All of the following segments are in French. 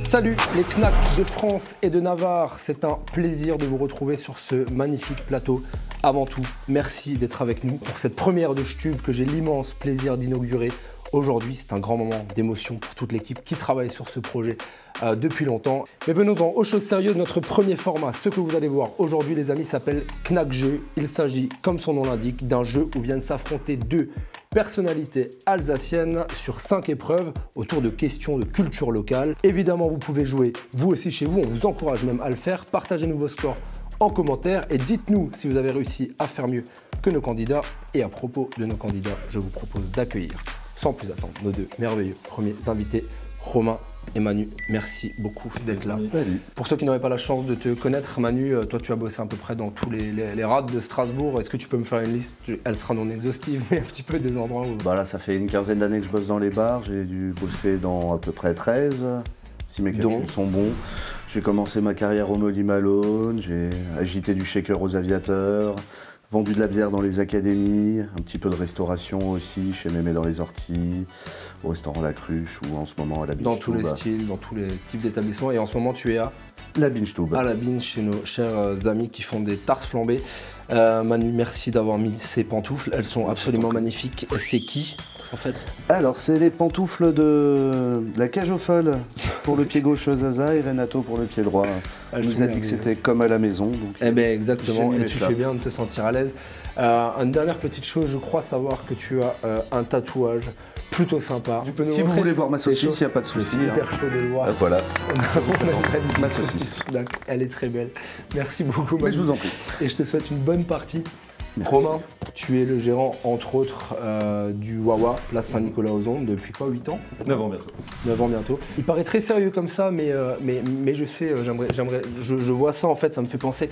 Salut les knacks de France et de Navarre, c'est un plaisir de vous retrouver sur ce magnifique plateau. Avant tout, merci d'être avec nous pour cette première de Stub que j'ai l'immense plaisir d'inaugurer aujourd'hui. C'est un grand moment d'émotion pour toute l'équipe qui travaille sur ce projet depuis longtemps. Mais venons-en aux choses sérieuses. Notre premier format, ce que vous allez voir aujourd'hui les amis, s'appelle Knack Jeu. Il s'agit, comme son nom l'indique, d'un jeu où viennent s'affronter deux personnalités alsaciennes sur 5 épreuves autour de questions de culture locale. Évidemment, vous pouvez jouer vous aussi chez vous, on vous encourage même à le faire. Partagez-nous vos scores en commentaire et dites-nous si vous avez réussi à faire mieux que nos candidats. Et à propos de nos candidats, je vous propose d'accueillir sans plus attendre nos deux merveilleux premiers invités, Romain et Manu. Merci beaucoup d'être là. Salut. Pour ceux qui n'auraient pas la chance de te connaître, Manu, toi tu as bossé à peu près dans tous les rades de Strasbourg. Est-ce que tu peux me faire une liste? Elle sera non exhaustive, mais un petit peu des endroits où... Bah là, ça fait une quinzaine d'années que je bosse dans les bars. J'ai dû bosser dans à peu près 13, si mes calculs sont bons. J'ai commencé ma carrière au Molly Malone, j'ai agité du shaker aux aviateurs, vendu de la bière dans les académies, un petit peu de restauration aussi, chez Mémé dans les Orties, au restaurant La Cruche ou en ce moment à la Binge Dans tous les styles, dans tous les types d'établissements. Et en ce moment, tu es à la Binge Tube. À la Binge, chez nos chers amis qui font des tartes flambées. Manu, merci d'avoir mis ces pantoufles. Elles sont absolument magnifiques. C'est qui, en fait? Alors, c'est les pantoufles de la cage aux folles pour le pied gauche Zaza et Renato pour le pied droit. Elle nous a dit que c'était comme à la maison. Donc, eh bien, exactement. Et tu fais bien de te sentir à l'aise. Une dernière petite chose, je crois savoir que tu as un tatouage plutôt sympa. Si vous voulez voir ma saucisse, il n'y a pas de souci. C'est hyper chaud de le voir. Voilà. On a ma saucisse. Elle est très belle. Merci beaucoup, Manu. Mais je vous en prie. Et je te souhaite une bonne partie. Merci. Romain, tu es le gérant, entre autres, du Wawa, place Saint-Nicolas-aux-Ondes, depuis quoi, 8 ans? 9 ans bientôt. 9 ans bientôt. Il paraît très sérieux comme ça, mais je sais, je vois ça en fait, ça me fait penser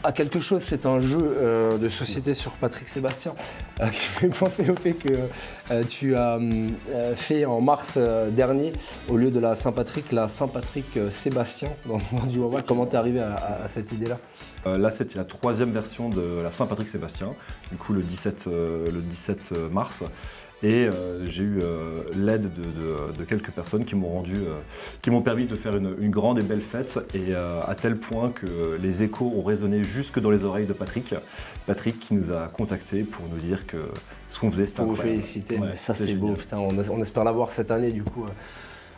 à quelque chose. C'est un jeu de société sur Patrick Sébastien qui me fait penser au fait que tu as fait en mars dernier, au lieu de la Saint-Patrick, la Saint-Patrick Sébastien dans du Wawa. Comment t'es arrivé à cette idée-là? Là, c'était la 3e version de la Saint-Patrick Sébastien, du coup le 17 mars. Et j'ai eu l'aide de quelques personnes qui m'ont permis de faire une grande et belle fête, et à tel point que les échos ont résonné jusque dans les oreilles de Patrick. Patrick qui nous a contactés pour nous dire que ce qu'on faisait, c'était incroyable. Pour vous féliciter, Ouais, ça c'est beau, putain, on espère l'avoir cette année du coup.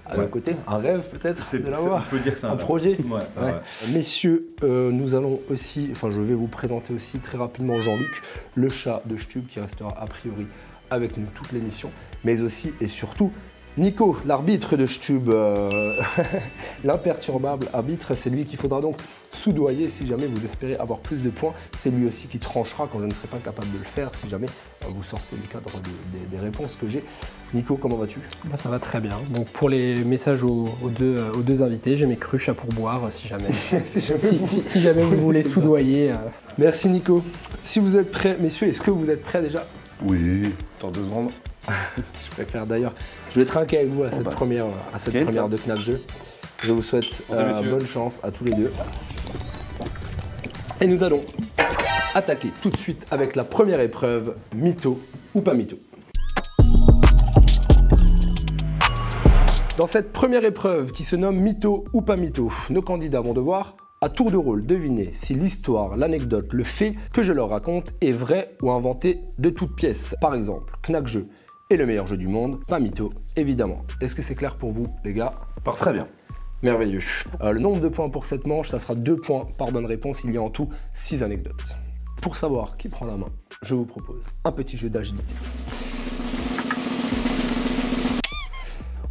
À nos côtés, un rêve peut-être de l'avoir. On peut dire que c'est un projet. Ouais. Messieurs, nous allons aussi, je vais vous présenter aussi très rapidement Jean-Luc, le chat de Stub qui restera a priori avec nous toute l'émission, mais aussi et surtout Nico, l'arbitre de Stub, l'imperturbable arbitre. C'est lui qu'il faudra donc soudoyer si jamais vous espérez avoir plus de points. C'est lui aussi qui tranchera quand je ne serai pas capable de le faire, si jamais vous sortez du cadre des réponses que j'ai. Nico, comment vas-tu? Bah, ça va très bien. Donc pour les messages aux deux invités, j'ai mes cruches à pourboire si jamais, si jamais vous voulez soudoyer. Merci Nico. Si vous êtes prêts, messieurs, est-ce que vous êtes prêts déjà? Oui. Attends 2 secondes. Je préfère d'ailleurs. Je vais trinquer avec vous à cette première de Knack Jeu. Je vous souhaite bonne chance à tous les deux. Et nous allons attaquer tout de suite avec la première épreuve, mytho ou pas mytho. Dans cette première épreuve qui se nomme mytho ou pas mytho, nos candidats vont devoir à tour de rôle deviner si l'histoire, l'anecdote, le fait que je leur raconte est vrai ou inventé de toutes pièces. Par exemple, Knack Jeu est le meilleur jeu du monde, pas mytho, évidemment. Est-ce que c'est clair pour vous, les gars? Très bien. Merveilleux. Le nombre de points pour cette manche, ça sera 2 points par bonne réponse. Il y a en tout 6 anecdotes. Pour savoir qui prend la main, je vous propose un petit jeu d'agilité.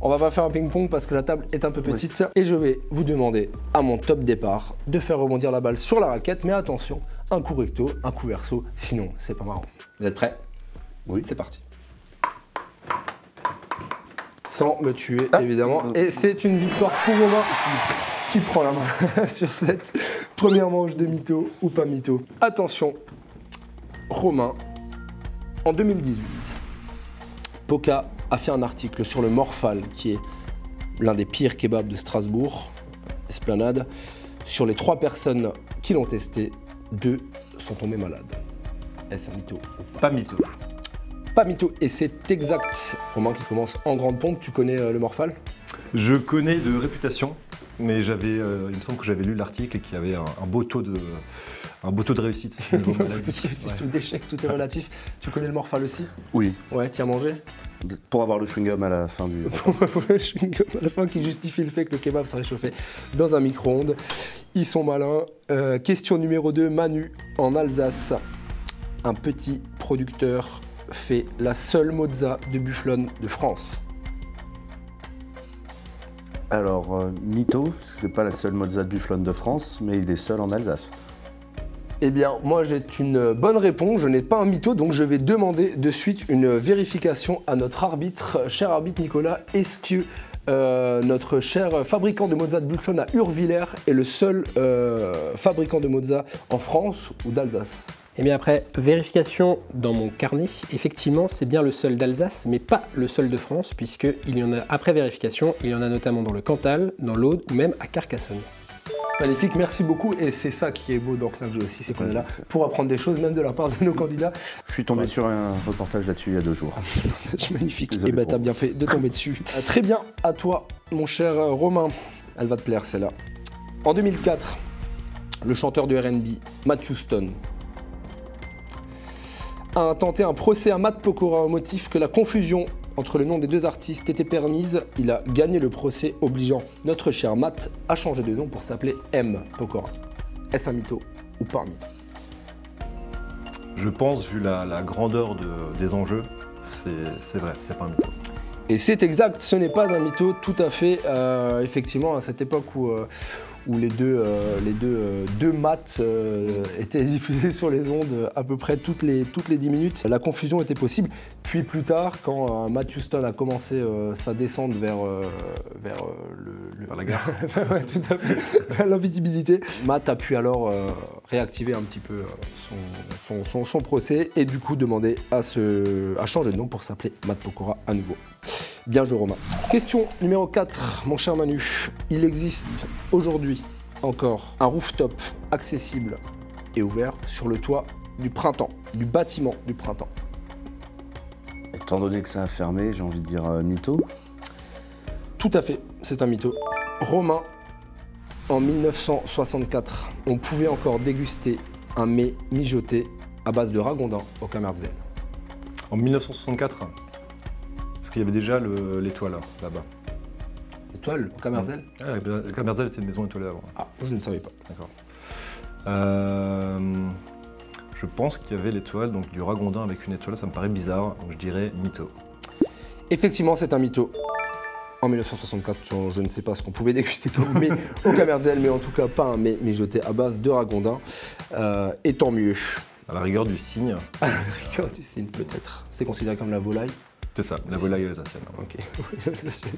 On va pas faire un ping-pong parce que la table est un peu petite. Oui. Et je vais vous demander à mon top départ de faire rebondir la balle sur la raquette. Mais attention, un coup recto, un coup verso, sinon c'est pas marrant. Vous êtes prêts? Oui. C'est parti. Sans me tuer, évidemment. Et c'est une victoire pour Romain qui prend la main sur cette première manche de mytho ou pas mytho. Attention, Romain, en 2018, Poca a fait un article sur le Morphal, qui est l'un des pires kebabs de Strasbourg, Esplanade. Sur les 3 personnes qui l'ont testé, 2 sont tombées malades. Est-ce un mytho? Pas mytho. Pas mytho, et c'est exact. Romain qui commence en grande pompe, tu connais le Morphal? Je connais de réputation, Mais il me semble que j'avais lu l'article et qu'il y avait un beau taux de réussite. Tout d'échec, tout est relatif. Tu connais le Morphal aussi? Oui. Ouais, t'y as mangé? Pour avoir le chewing-gum à la fin du... Le chewing-gum à la fin qui justifie le fait que le kebab s'est réchauffé dans un micro-ondes. Ils sont malins. Question numéro 2, Manu, en Alsace. Un petit producteur fait la seule mozza de bufflonne de France. Alors, mytho, c'est pas la seule mozza de bufflonne de France, mais il est seul en Alsace. Eh bien, moi j'ai une bonne réponse, je n'ai pas un mytho, donc je vais demander de suite une vérification à notre arbitre. Cher arbitre Nicolas, est-ce que notre cher fabricant de mozza de bufflonne à Urvillers est le seul fabricant de mozza en France ou d'Alsace? Et bien après vérification dans mon carnet, effectivement c'est bien le seul d'Alsace, mais pas le seul de France, puisqu'il y en a, après vérification, il y en a notamment dans le Cantal, dans l'Aude ou même à Carcassonne. Magnifique, merci beaucoup, et c'est ça qui est beau dans Knack Joe aussi, c'est qu'on est là pour apprendre des choses, même de la part de nos candidats. Je suis tombé sur un reportage là-dessus il y a 2 jours. Magnifique, Désolé et t'as bien fait de tomber dessus. Très bien, à toi mon cher Romain, elle va te plaire celle-là. En 2004, le chanteur de R&B, Matt Houston, a tenté un procès à Matt Pokora au motif que la confusion entre le nom des 2 artistes était permise. Il a gagné le procès, obligeant notre cher Matt à changer de nom pour s'appeler M. Pokora. Est-ce un mytho ou pas un mytho? Je pense, vu la grandeur des enjeux, c'est vrai, c'est pas un mytho. Et c'est exact, ce n'est pas un mytho, tout à fait. Effectivement, à cette époque où les deux maths étaient diffusés sur les ondes à peu près toutes les 10 minutes, la confusion était possible. Puis plus tard, quand Matt Houston a commencé sa descente vers la gare, ouais, tout à fait, vers l'invisibilité, Matt a pu alors réactiver un petit peu son procès et du coup demander à changer de nom pour s'appeler Matt Pokora à nouveau. Bien joué Romain. Question numéro 4, mon cher Manu. Il existe aujourd'hui encore un rooftop accessible et ouvert sur le toit du Printemps, du bâtiment du Printemps. Étant donné que ça a fermé, j'ai envie de dire mytho. Tout à fait, c'est un mytho. Romain, en 1964, on pouvait encore déguster un mets mijoté à base de ragondin au Kammerzel. En 1964 ? Parce qu'il y avait déjà l'étoile là-bas. L'étoile au Kammerzel? Le Kammerzel était une maison étoilée avant. Ah, je ne savais pas. D'accord. Je pense qu'il y avait l'étoile, donc du ragondin avec une étoile, ça me paraît bizarre, donc je dirais mytho. Effectivement, c'est un mytho. En 1964, je ne sais pas ce qu'on pouvait déguster comme mets au Kammerzel, mais en tout cas pas un mets mijoté à base de ragondin. Et tant mieux. À la rigueur du cygne. À la rigueur du cygne, peut-être. C'est considéré comme la volaille? C'est ça, la volaille alsacienne. Ok, alsacienne.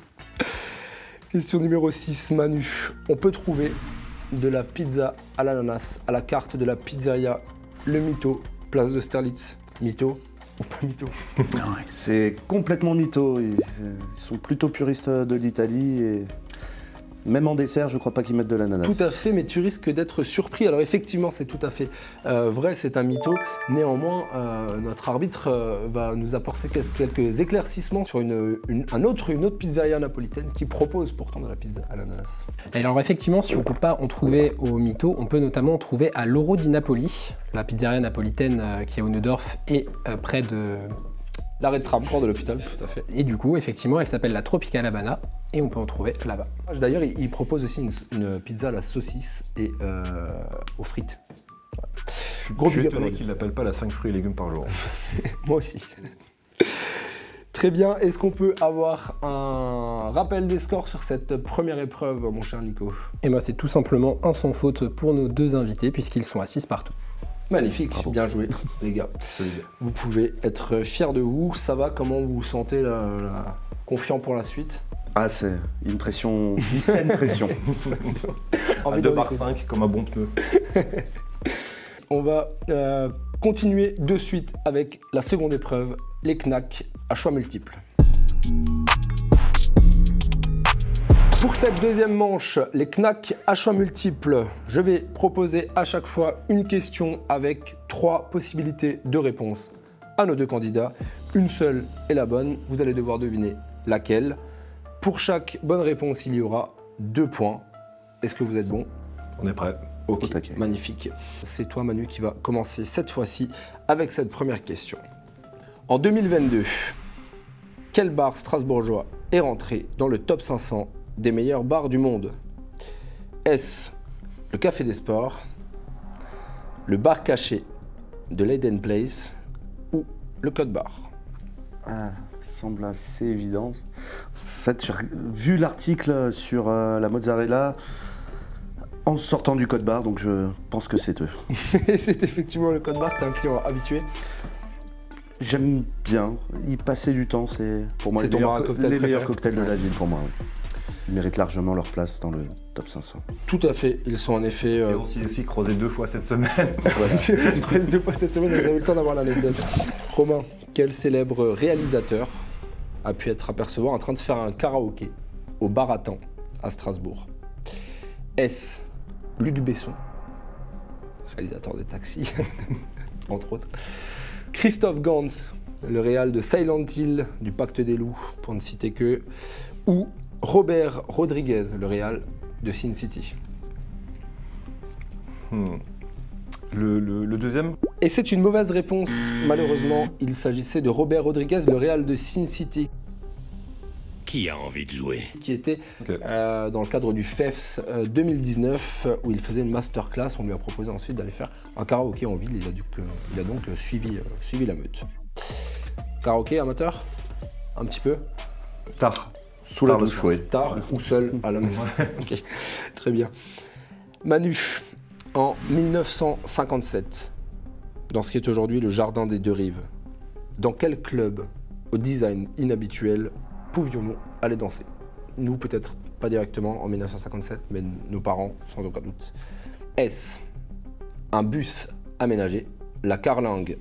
Question numéro 6, Manu. On peut trouver de la pizza à l'ananas à la carte de la pizzeria Le Mito, place de Sterlitz. Mytho ou pas mytho? C'est complètement mytho. Ils sont plutôt puristes de l'Italie et même en dessert, je crois pas qu'ils mettent de l'ananas. Tout à fait, mais tu risques d'être surpris. Alors effectivement, c'est tout à fait vrai, c'est un mytho. Néanmoins, notre arbitre va nous apporter quelques éclaircissements sur une autre pizzeria napolitaine qui propose pourtant de la pizza à l'ananas. Alors effectivement, si on ne peut pas en trouver au mytho, on peut notamment en trouver à l'Oro di Napoli, la pizzeria napolitaine qui est au Neudorf et près de... L'arrêt de tram, près de l'hôpital, tout à fait. Et du coup, effectivement, elle s'appelle la Tropical Habana et on peut en trouver là-bas. D'ailleurs, il propose aussi une pizza à la saucisse et aux frites. Ouais. Je suis étonné qu'il ne l'appelle pas la 5 fruits et légumes par jour. Moi aussi. Très bien, est-ce qu'on peut avoir un rappel des scores sur cette première épreuve, mon cher Nico? Et moi, c'est tout simplement un sans faute pour nos 2 invités puisqu'ils sont à 6 partout. Magnifique, bravo. Bien joué les gars. Vous pouvez être fiers de vous. Ça va, comment vous vous sentez confiant pour la suite? Ah, c'est une pression, une saine pression. À 2/5 comme un bon pneu. On va continuer de suite avec la seconde épreuve, les Knack à choix multiples. Pour cette deuxième manche, les Knack à choix multiples, je vais proposer à chaque fois une question avec 3 possibilités de réponse à nos 2 candidats. Une seule est la bonne, vous allez devoir deviner laquelle. Pour chaque bonne réponse, il y aura 2 points. Est-ce que vous êtes bon? On est prêt. Ok, Au taquet. magnifique. C'est toi Manu qui va commencer cette fois-ci avec cette première question. En 2022, quel bar strasbourgeois est rentré dans le top 500 des meilleurs bars du monde? Est-ce le Café des Sports, le bar caché de l'Eden Place ou le Code Bar? Ah, ça semble assez évident. En fait, j'ai vu l'article sur la mozzarella en sortant du Code Bar, donc je pense que c'est eux. C'est effectivement le Code Bar, t'es un client habitué. J'aime bien y passer du temps, c'est pour moi C'est ton bar à cocktail les meilleurs préféré? cocktails de la ville pour moi. Oui. Ils méritent largement leur place dans le top 500. Tout à fait, ils sont en effet... Et on s'y est aussi croisé 2 fois cette semaine. J'ai croisé 2 fois cette semaine, vous avez eu le temps d'avoir l'anecdote. Romain, quel célèbre réalisateur a pu être apercevoir en train de faire un karaoké au Baratin à Strasbourg? Est-ce Luc Besson, réalisateur de Taxi, entre autres, Christophe Gans, le réal de Silent Hill, du Pacte des Loups, pour ne citer que, ou Robert Rodriguez, le réal de Sin City? Le deuxième? Et c'est une mauvaise réponse, malheureusement, il s'agissait de Robert Rodriguez, le réal de Sin City, Qui a envie de jouer? qui était Ok. dans le cadre du FEFS 2019, où il faisait une masterclass. On lui a proposé ensuite d'aller faire un karaoké en ville. Il a donc suivi la meute. Karaoké amateur? Un petit peu? Tard. Sous la Tard le douche, soir. oui. Tard ou seul à la maison? Ok, très bien. Manu, en 1957, dans ce qui est aujourd'hui le Jardin des Deux Rives, dans quel club au design inhabituel pouvions-nous aller danser? Nous, peut-être pas directement en 1957, mais nos parents, sans aucun doute. Est-ce un bus aménagé, la carlingue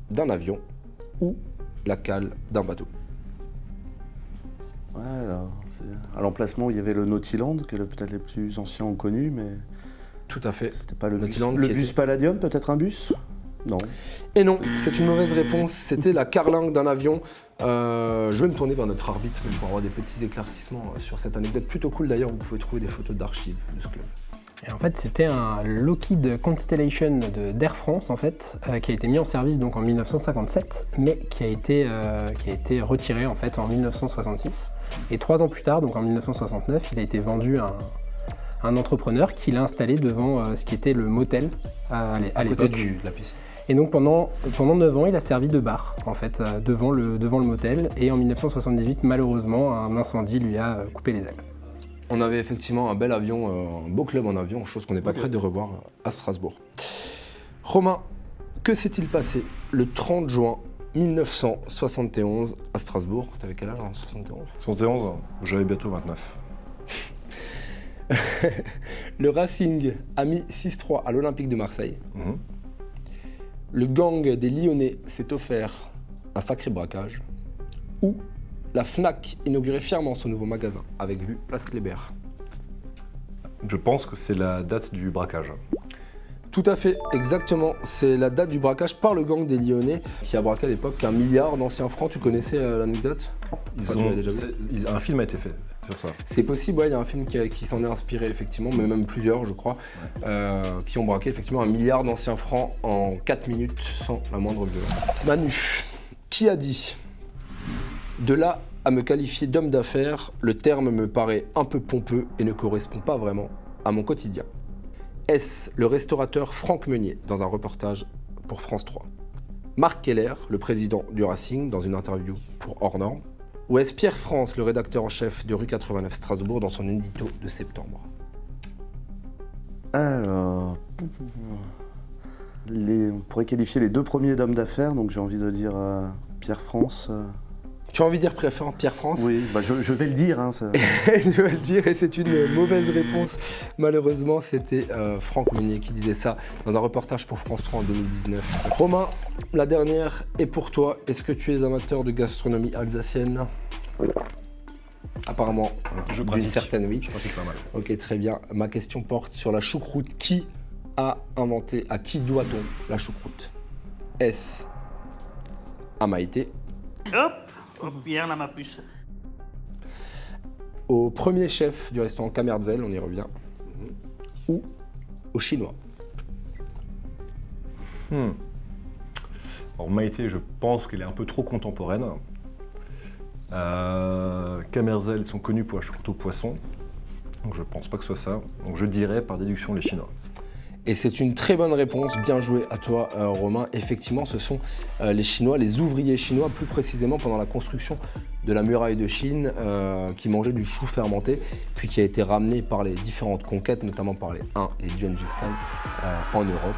d'un avion ou la cale d'un bateau? Voilà. À l'emplacement où il y avait le Nautiland, que peut-être les plus anciens ont connu, mais Tout à fait. c'était pas le bus. Nautiland Le qui bus était- Palladium, peut-être un bus? Non. Et non, c'est une mauvaise réponse. C'était la carlingue d'un avion. Je vais me tourner vers notre arbitre pour avoir des petits éclaircissements sur cette anecdote. Plutôt cool d'ailleurs, vous pouvez trouver des photos d'archives de ce club. Et en fait, c'était un Lockheed Constellation d'Air France, en fait, qui a été mis en service donc en 1957, mais qui a été retiré en fait en 1966. Et 3 ans plus tard, donc en 1969, il a été vendu à un entrepreneur qui l'a installé devant ce qui était le motel à À côté l'époque. de la piscine. Et donc pendant 9 ans, il a servi de bar en fait devant le motel. Et en 1978, malheureusement, un incendie lui a coupé les ailes. On avait effectivement un bel avion, un beau club en avion, chose qu'on n'est pas prêt de revoir à Strasbourg. Romain, que s'est-il passé le 30 juin 1971 à Strasbourg? T'avais quel âge en 71? 71, j'avais bientôt 29. Le Racing a mis 6-3 à l'Olympique de Marseille. Mhm. Le gang des Lyonnais s'est offert un sacré braquage. Ou la Fnac inaugurait fièrement son nouveau magasin avec vue Place Kléber. Je pense que c'est la date du braquage. Tout à fait, exactement. C'est la date du braquage par le gang des Lyonnais qui a braqué à l'époque 1 milliard d'anciens francs. Tu connaissais l'anecdote? Enfin, tu l'avais déjà vu. Un film a été fait sur ça. C'est possible, ouais, il y a un film qui s'en est inspiré effectivement, mais même plusieurs je crois, qui ont braqué effectivement 1 milliard d'anciens francs en 4 minutes sans la moindre violence. Manu, qui a dit « De là à me qualifier d'homme d'affaires, le terme me paraît un peu pompeux et ne correspond pas vraiment à mon quotidien ». Est-ce le restaurateur Franck Meunier dans un reportage pour France 3? Marc Keller, le président du Racing, dans une interview pour Hors Normes? Ou est-ce Pierre France, le rédacteur en chef de Rue 89 Strasbourg, dans son édito de septembre? Alors, on pourrait qualifier les 2 premiers d'hommes d'affaires, donc j'ai envie de dire Pierre France. Tu as envie de dire Pierre France? Oui, bah je vais le dire. Hein, ça. Je vais le dire, et c'est une mauvaise réponse. Malheureusement, c'était Franck Meunier qui disait ça dans un reportage pour France 3 en 2019. Romain, la dernière est pour toi. Est-ce que tu es amateur de gastronomie alsacienne? Apparemment, Je d'une pratique. certaine oui. Je pratique pas mal. Ok, très bien. Ma question porte sur la choucroute. Qui a inventé, à qui doit-on la choucroute? Est-ce à Maïté, Hop, bien là ma puce. au premier chef du restaurant Kamerzel, on y revient, ou aux Chinois? Alors Maïté, je pense qu'elle est un peu trop contemporaine. Camerzel, ils sont connus pour la choucroute au poisson. Donc je pense pas que ce soit ça. Donc je dirais par déduction les Chinois. Et c'est une très bonne réponse, bien joué à toi Romain. Effectivement, ce sont les Chinois, les ouvriers chinois, plus précisément pendant la construction de la muraille de Chine, qui mangeaient du chou fermenté, puis qui a été ramené par les différentes conquêtes, notamment par les Han et Gengis Khan en Europe,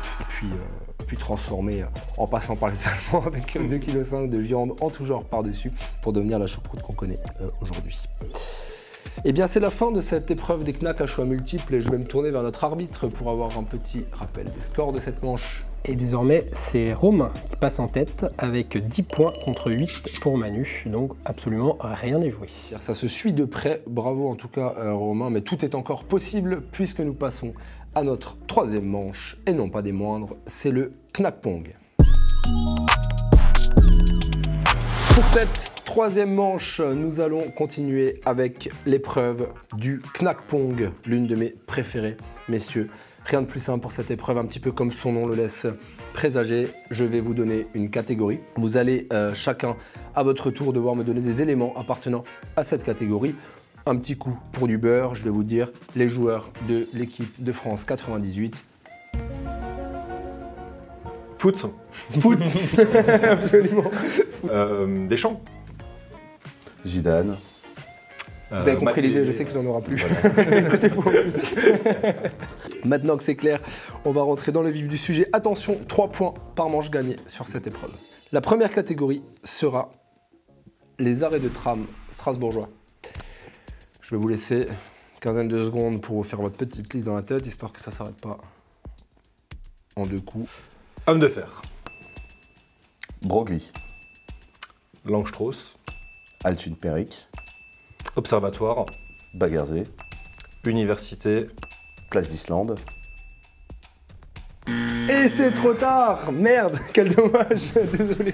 puis transformé en passant par les Allemands avec 2,5 kg de viande en tout genre par-dessus pour devenir la choucroute qu'on connaît aujourd'hui. Eh bien, c'est la fin de cette épreuve des Knack à choix multiples et je vais me tourner vers notre arbitre pour avoir un petit rappel des scores de cette manche. Et désormais, c'est Romain qui passe en tête avec 10 points contre 8 pour Manu. Donc absolument rien n'est joué. Ça se suit de près, bravo en tout cas Romain, mais tout est encore possible puisque nous passons à notre troisième manche, et non pas des moindres, c'est le Knack Pong. Pour cette troisième manche, nous allons continuer avec l'épreuve du Knack Pong, l'une de mes préférées, messieurs. Rien de plus simple pour cette épreuve, un petit peu comme son nom le laisse présager. Je vais vous donner une catégorie. Vous allez chacun à votre tour devoir me donner des éléments appartenant à cette catégorie. Un petit coup pour du beurre, je vais vous dire les joueurs de l'équipe de France 98. Foot. Foot. Absolument. Deschamps. Zidane. Vous avez compris l'idée, je sais qu'il n'en aura plus. C'était fou. Maintenant que c'est clair, on va rentrer dans le vif du sujet. Attention, 3 points par manche gagnée sur cette épreuve. La première catégorie sera les arrêts de tram strasbourgeois. Je vais vous laisser une quinzaine de secondes pour vous faire votre petite liste dans la tête, histoire que ça ne s'arrête pas en 2 coups. Homme de fer. Broglie. Langstrauss. Altune-Péric. Observatoire. Bagarzé. Université. Place d'Islande. Et c'est trop tard! Merde, quel dommage! Désolé.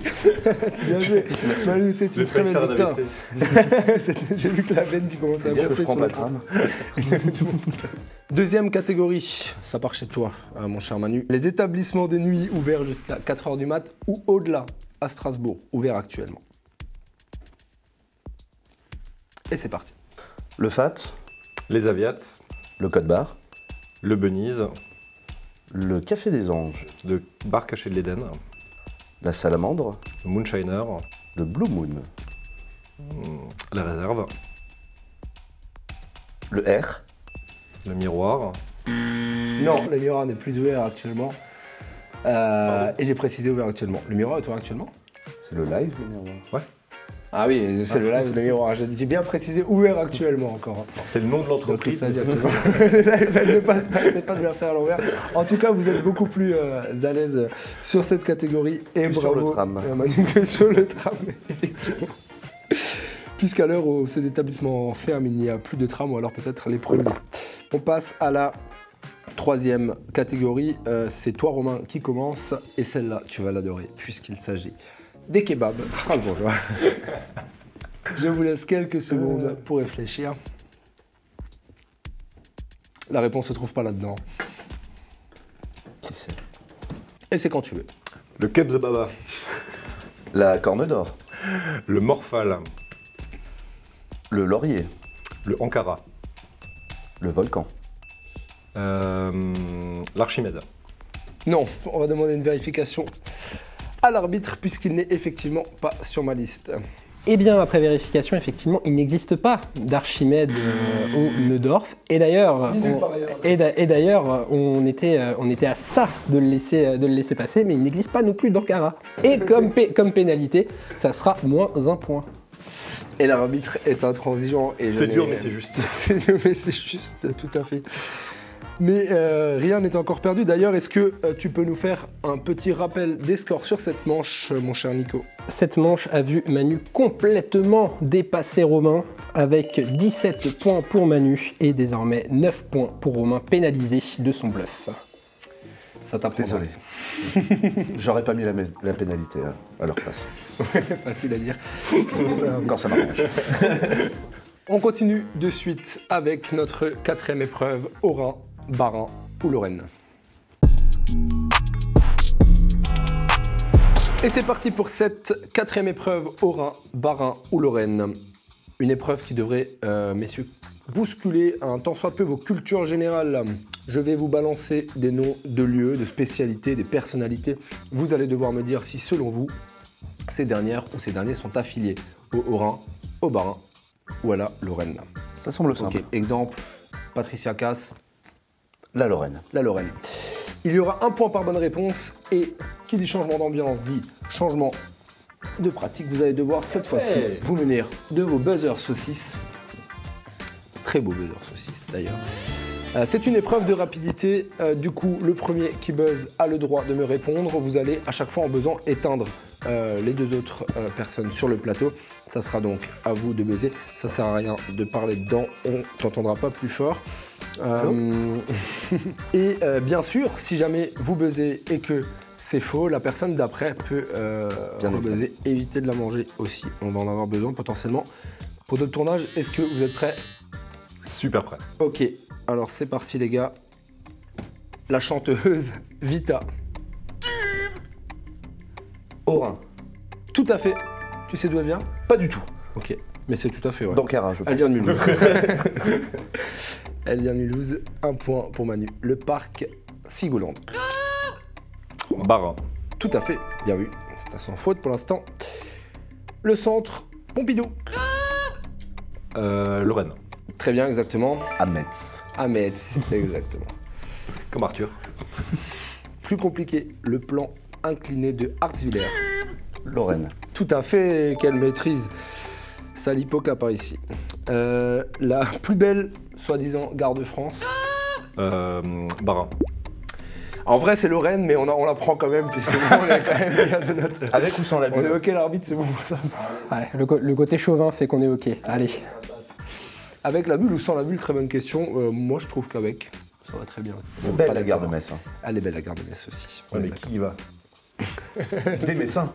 Bien joué. Manu, c'est une très belle victoire. J'ai vu que la veine qui commençait à gonfler sur le tram. Deuxième catégorie, ça part chez toi, mon cher Manu. Les établissements de nuit ouverts jusqu'à 4 h du mat ou au-delà à Strasbourg, ouverts actuellement. Et c'est parti. Le FAT. Les Aviates. Le Code Barre. Le Benise. Le Café des Anges. Le Bar Caché de l'Éden. La Salamandre. Le Moonshiner. Le Blue Moon. La Réserve. Le R. Le Miroir. Non, le Miroir n'est plus ouvert actuellement. Et j'ai précisé ouvert actuellement. Le Miroir est ouvert actuellement? C'est le live, le Miroir. Ouais. Ah oui, c'est le live de Miroir. J'ai bien précisé ouvert actuellement encore. C'est le nom de l'entreprise. Ne passez pas de la faire à l'envers. En tout cas, vous êtes beaucoup plus à l'aise sur cette catégorie. Et que bravo, sur le tram. Manu, que sur le tram, effectivement. Puisqu'à l'heure où ces établissements ferment, il n'y a plus de tram, ou alors peut-être les premiers. On passe à la troisième catégorie. C'est toi, Romain, qui commence. Et celle-là, tu vas l'adorer, puisqu'il s'agit des kebabs strasbourgeois. Je vous laisse quelques secondes pour réfléchir. La réponse se trouve pas là-dedans. Qui c'est? Et c'est quand tu veux. Le Kebzababa. La Corne d'Or. Le Morphal. Le Laurier. Le Ankara. Le Volcan. L'Archimède. Non, on va demander une vérification à l'arbitre puisqu'il n'est effectivement pas sur ma liste. Eh bien, après vérification, effectivement, il n'existe pas d'Archimède au Neudorf. Et d'ailleurs, on était à ça de le laisser passer, mais il n'existe pas non plus d'Ankara. Et comme pénalité, ça sera -1 point. Et l'arbitre est intransigeant. C'est dur, mais c'est juste. C'est dur, mais c'est juste, tout à fait. Mais rien n'est encore perdu. D'ailleurs, est-ce que tu peux nous faire un petit rappel des scores sur cette manche, mon cher Nico? Cette manche a vu Manu complètement dépasser Romain avec 17 points pour Manu et désormais 9 points pour Romain pénalisé de son bluff. Ça t'apprendra. Désolé. J'aurais pas mis la pénalité à leur place. Facile à dire. Quand ça m'arrange. On continue de suite avec notre quatrième épreuve, Haut-Rhin, Bas-Rhin ou Lorraine. Et c'est parti pour cette 4e épreuve, Haut-Rhin, Bas-Rhin ou Lorraine. Une épreuve qui devrait, messieurs, bousculer un tant soit peu vos cultures générales. Je vais vous balancer des noms de lieux, de spécialités, des personnalités. Vous allez devoir me dire si, selon vous, ces dernières ou ces derniers sont affiliés au Haut-Rhin, au Bas-Rhin ou à la Lorraine. Ça semble simple. Ok, exemple, Patricia Cass. La Lorraine. La Lorraine. Il y aura un point par bonne réponse et qui dit changement d'ambiance dit changement de pratique. Vous allez devoir cette fois-ci vous munir de vos buzzers saucisses. Très beau buzzer saucisse d'ailleurs. C'est une épreuve de rapidité. Du coup, le premier qui buzz a le droit de me répondre. Vous allez à chaque fois en buzzant éteindre les deux autres personnes sur le plateau. Ça sera donc à vous de buzzer. Ça sert à rien de parler dedans. On t'entendra pas plus fort. Et bien sûr, si jamais vous buzzez et que c'est faux, la personne d'après peut rebuzzer, éviter de la manger aussi. On va en avoir besoin potentiellement pour d'autres tournages. Est-ce que vous êtes prêts? Super prêt. Ok, alors c'est parti les gars. La chanteuse Vita. Haut-Rhin. Tout à fait. Tu sais d'où elle vient? Pas du tout. Ok, mais c'est tout à fait, ouais. D'Ankara, je pense. Elle vient de Mulhouse. Elle vient de Mulhouse. Un point pour Manu. Le parc Sigouland. Bas-Rhin. Tout à fait, bien vu. C'est sans faute pour l'instant. Le centre Pompidou. Lorraine. Très bien, exactement. À Metz. À Metz, exactement. Comme Arthur. Plus compliqué, le plan incliné de Hartzwiller. Lorraine. Tout à fait, quelle maîtrise. Salipoca par ici. La plus belle, soi-disant, gare de France. Bas-Rhin. En vrai, c'est Lorraine, mais on la prend quand même, puisque nous, on est quand même bien de notre... Avec ou sans la On est bulle? ok, l'arbitre, c'est bon. Ouais, le côté chauvin fait qu'on est ok. Allez. Avec la bulle ou sans la bulle, très bonne question. Moi, je trouve qu'avec, ça va très bien. Belle Pas la gare de d'accord. Metz. Hein. Elle est belle, la gare de Metz aussi. Ouais, mais qui y va? Des Messins.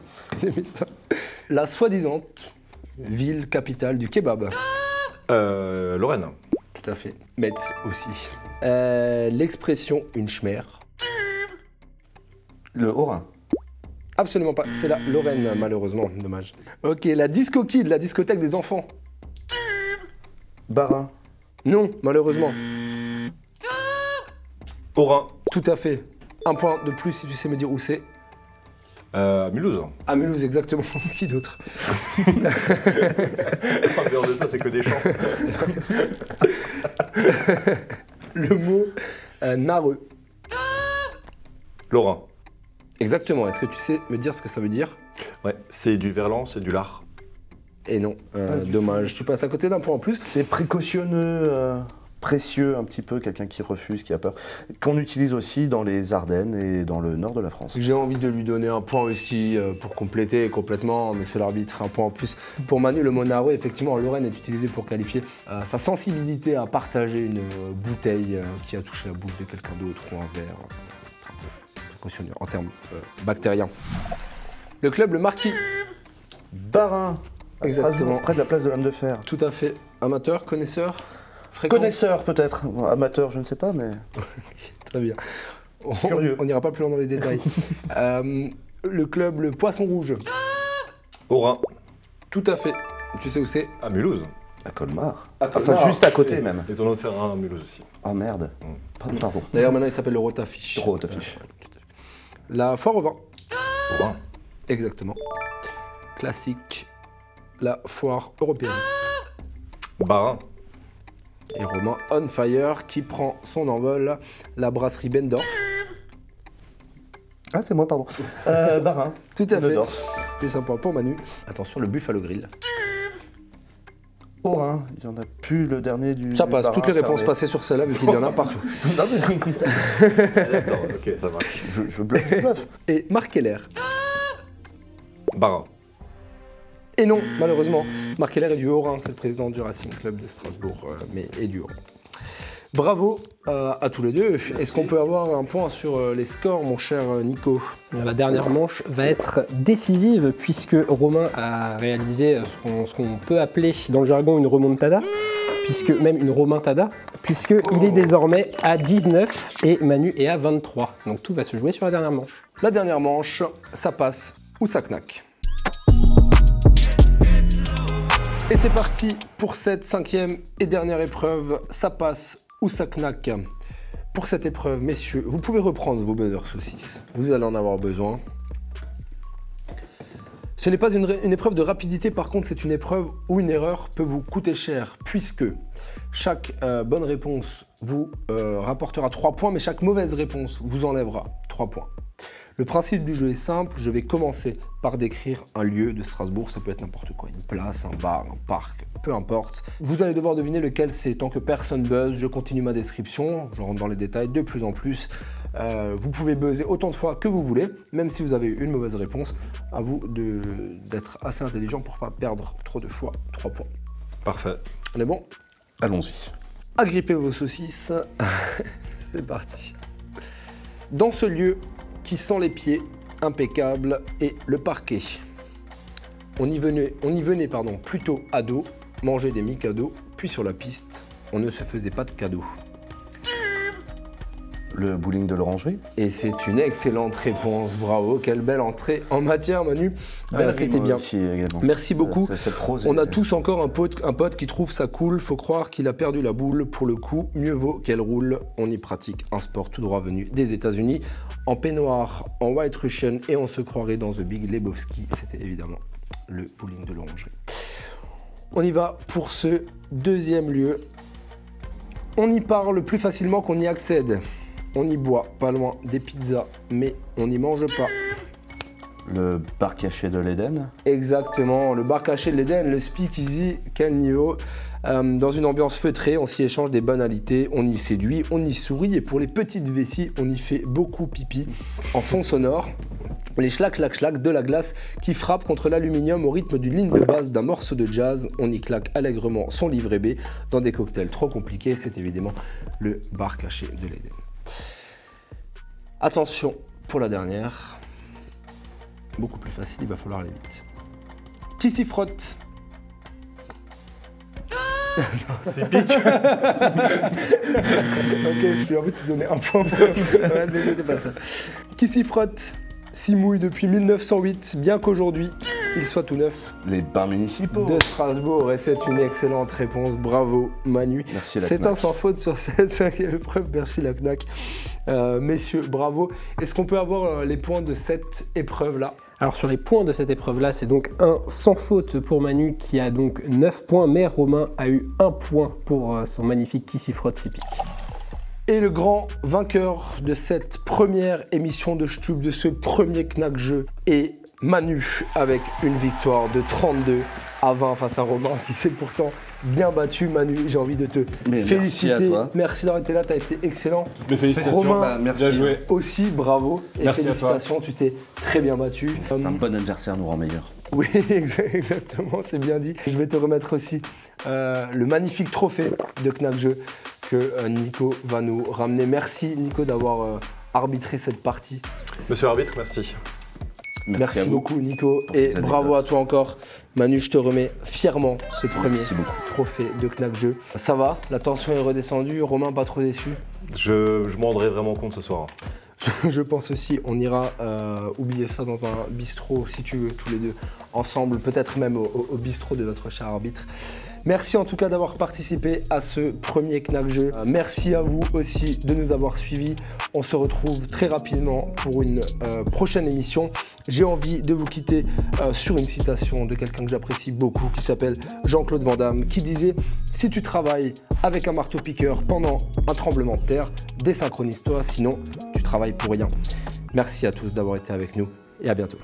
La soi-disant ville capitale du kebab. Lorraine. Tout à fait. Metz aussi. L'expression une schmère. Le Haut-Rhin. Absolument pas. C'est la Lorraine, malheureusement. Dommage. Ok, la disco kid, la discothèque des enfants. Bas-Rhin. Non, malheureusement. Haut-Rhin. Tout à fait. Un point de plus si tu sais me dire où c'est. Mulhouse. À Mulhouse, exactement. Qui d'autre? En dehors de ça, c'est que des champs. Le mot nareux. Lorrain. Exactement. Est-ce que tu sais me dire ce que ça veut dire? Ouais, c'est du verlan, c'est du lard. Et non, dommage. Tu passes à côté d'un point en plus. C'est précautionneux, précieux un petit peu, quelqu'un qui refuse, qui a peur. Qu'on utilise aussi dans les Ardennes et dans le nord de la France. J'ai envie de lui donner un point aussi pour compléter complètement, monsieur l'arbitre, un point en plus. Pour Manu, le mot nareux, effectivement, en Lorraine est utilisé pour qualifier sa sensibilité à partager une bouteille qui a touché la bouche de quelqu'un d'autre ou un verre. Un peu précautionneux en termes bactériens. Le club Le Marquis. Bas-Rhin. Exactement. Strasbourg, près de la place de l'Homme de Fer. Tout à fait. Amateur, connaisseur, fréquent. Connaisseur peut-être, bon, amateur je ne sais pas mais... Très bien. Curieux. On n'ira pas plus loin dans les détails. Le club Le Poisson Rouge. Haut-Rhin. Tout à fait. Tu sais où c'est? À Mulhouse. À Colmar. À Colmar. Enfin juste à côté même. Ils en ont fait un à Mulhouse aussi. Oh merde. Pardon. D'ailleurs maintenant il s'appelle le Rotafiche. Rotafiche. Tout à fait. La foire au vin. Haut-Rhin. Exactement. Classique. La foire européenne. Bas-Rhin. Et Romain on fire qui prend son envol. La brasserie Bendorf. Ah c'est moi pardon. Bas-Rhin. Tout à fait. Bendorf. Plus un point pour Manu. Attention, le Buffalo Grill. Haut-Rhin. Il n'y en a plus le dernier du... Ça du passe. Bas-Rhin, Toutes les réponses fermé. passées sur celle-là vu qu'il y en a partout. Non, mais... D'accord, ok, ça marche. je bluffe. Et Marc Keller. Bas-Rhin. Et non, malheureusement, Marc Keller est du Haut-Rhin, c'est le président du Racing Club de Strasbourg, mais est du Haut-Rhin. Bravo à tous les deux. Est-ce qu'on peut avoir un point sur les scores, mon cher Nico? La dernière manche va être décisive puisque Romain a réalisé ce qu'on peut appeler dans le jargon une remontada, puisque même une romantada, puisqu'il est désormais à 19 et Manu est à 23. Donc tout va se jouer sur la dernière manche. La dernière manche, ça passe ou ça knack. Et c'est parti pour cette 5e et dernière épreuve, ça passe ou ça knack. Pour cette épreuve, messieurs, vous pouvez reprendre vos beurres saucisses. Vous allez en avoir besoin. Ce n'est pas une épreuve de rapidité, par contre, c'est une épreuve où une erreur peut vous coûter cher, puisque chaque bonne réponse vous rapportera 3 points, mais chaque mauvaise réponse vous enlèvera 3 points. Le principe du jeu est simple, je vais commencer par décrire un lieu de Strasbourg, ça peut être n'importe quoi, une place, un bar, un parc, peu importe. Vous allez devoir deviner lequel c'est, tant que personne buzz, je continue ma description, je rentre dans les détails de plus en plus. Vous pouvez buzzer autant de fois que vous voulez, même si vous avez une mauvaise réponse, à vous d'être assez intelligent pour ne pas perdre trop de fois 3 points. Parfait. On est bon? Allons-y. Agrippez vos saucisses, c'est parti. Dans ce lieu qui sent les pieds, impeccable, et le parquet. On y venait plutôt à dos, manger des mi-cadeaux, puis sur la piste, on ne se faisait pas de cadeaux. Le bowling de l'Orangerie. Et c'est une excellente réponse, bravo, quelle belle entrée en matière Manu. C'était bien. Aussi, également. Merci beaucoup. On a tous tous encore un pote qui trouve ça cool, faut croire qu'il a perdu la boule, pour le coup, mieux vaut qu'elle roule. On y pratique un sport tout droit venu des États-Unis, en peignoir, en white russian, et on se croirait dans The Big Lebowski. C'était évidemment le bowling de l'Orangerie. On y va pour ce deuxième lieu. On y parle plus facilement qu'on y accède. On y boit pas loin des pizzas, mais on n'y mange pas. Le bar caché de l'Éden. Exactement, le bar caché de l'Éden, le speakeasy, quel niveau. Dans une ambiance feutrée, on s'y échange des banalités, on y séduit, on y sourit, et pour les petites vessies, on y fait beaucoup pipi. En fond sonore, les schlac schlac schlac de la glace qui frappe contre l'aluminium au rythme d'une ligne de base d'un morceau de jazz. On y claque allègrement son livret B dans des cocktails trop compliqués. C'est évidemment le bar caché de l'Éden. Attention pour la dernière, beaucoup plus facile, il va falloir aller vite. Qui s'y frotte? C'est pique. Ok, je suis envie de te donner un point pour... Ouais, mais c'était pas ça. Qui s'y frotte s'y mouille depuis 1908, bien qu'aujourd'hui, il soit tout neuf. Les bars municipaux. De Strasbourg, et c'est une excellente réponse. Bravo Manu. Merci la C'est Knack. un sans faute sur cette 5e épreuve. Merci la Knack. Messieurs, bravo. Est-ce qu'on peut avoir les points de cette épreuve-là? Alors sur les points de cette épreuve-là, c'est donc un sans faute pour Manu qui a donc 9 points, mais Romain a eu 1 point pour son magnifique Qui s'y frotte s'y pique. Et le grand vainqueur de cette première émission de Stub, de ce premier Knack jeu, est Manu, avec une victoire de 32-20 face à Romain, qui s'est pourtant bien battu. Manu, j'ai envie de te féliciter. Merci à toi. Merci d'avoir été là, tu as été excellent. Mes félicitations. Romain, merci. Bien joué. aussi, bravo. Et Merci à toi. félicitations, tu t'es très bien battu. Un bon adversaire nous rend meilleur. Oui, exactement, c'est bien dit. Je vais te remettre aussi le magnifique trophée de Knack Jeu que Nico va nous ramener. Merci Nico d'avoir arbitré cette partie. Monsieur l'arbitre, merci. Merci à vous. beaucoup Nico et ces bravo à anecdotes. toi encore. Manu, je te remets fièrement ce premier Merci beaucoup. trophée de Knack Jeu. Ça va, la tension est redescendue, Romain pas trop déçu? Je m'en rendrai vraiment compte ce soir. Je pense aussi, on ira oublier ça dans un bistrot si tu veux, tous les deux ensemble, peut-être même au bistrot de notre cher arbitre. Merci en tout cas d'avoir participé à ce premier Knack Jeu. Merci à vous aussi de nous avoir suivis. On se retrouve très rapidement pour une prochaine émission. J'ai envie de vous quitter sur une citation de quelqu'un que j'apprécie beaucoup qui s'appelle Jean-Claude Van Damme qui disait « Si tu travailles avec un marteau-piqueur pendant un tremblement de terre, désynchronise-toi, sinon tu travailles pour rien. » Merci à tous d'avoir été avec nous et à bientôt.